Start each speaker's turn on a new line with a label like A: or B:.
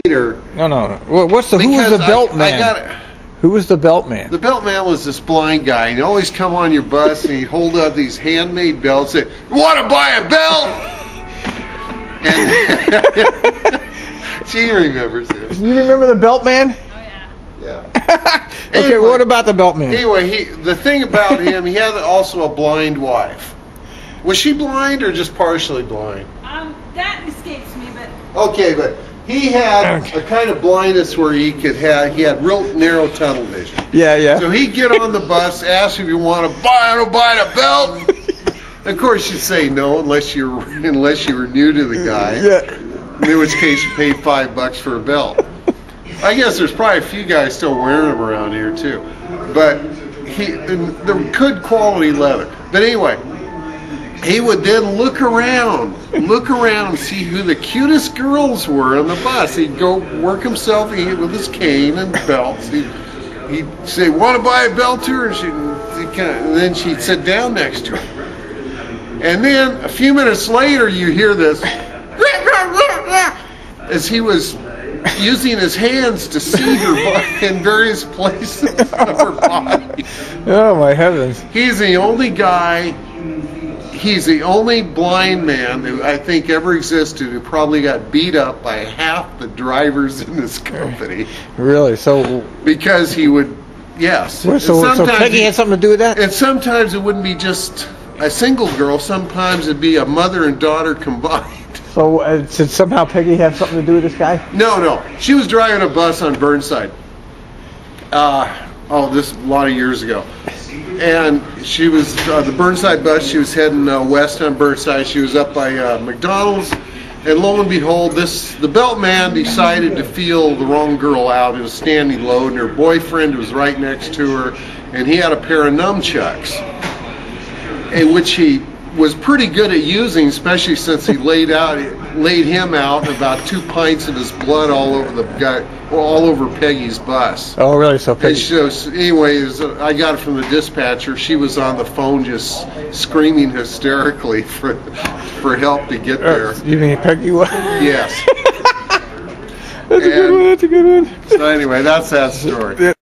A: later.
B: No. Who was the belt man? Who was the belt man?
A: The belt man was this blind guy. He'd always come on your bus and he'd hold out these handmade belts. Say, "Want to buy a belt?" And she remembers it.
B: You remember the belt man?
A: Yeah.
B: Okay,
A: anyway,
B: what about the belt man?
A: Anyway, the thing about him, he had also a blind wife. Was she blind or just partially blind?
C: That escapes me, but...
A: Okay, but he had a kind of blindness where he had real narrow tunnel vision.
B: Yeah.
A: So he'd get on the bus, ask if you want to buy a belt. Of course, you'd say no unless you were new to the guy.
B: Yeah.
A: In which case, you paid $5 for a belt. I guess there's probably a few guys still wearing them around here too, but they're good quality leather. But anyway, he would then look around and see who the cutest girls were on the bus. He'd go work himself with his cane and belts. He'd say, "Want to buy a belt to her?" And then she'd sit down next to him. And then a few minutes later, you hear this as he was using his hands to see her in various places of her body.
B: Oh my heavens!
A: He's the only blind man who I think ever existed who probably got beat up by half the drivers in this company.
B: Really? So
A: because he would, yes.
B: So Peggy had something to do with that?
A: And sometimes it wouldn't be just a single girl. Sometimes it'd be a mother and daughter combined.
B: So did somehow Peggy have something to do with this guy?
A: No. She was driving a bus on Burnside. This a lot of years ago. And she was the Burnside bus. She was heading west on Burnside. She was up by McDonald's, and lo and behold, the belt man decided to feel the wrong girl out. It was standing low, and her boyfriend was right next to her, and he had a pair of nunchucks, in which he was pretty good at using, especially since he laid him out about 2 pints of his blood all over Peggy's bus.
B: Oh, really? So Peggy.
A: So, anyways, I got it from the dispatcher. She was on the phone just screaming hysterically for help to get there.
B: You mean Peggy was?
A: Yes.
B: That's a good one.
A: So anyway, that's that story.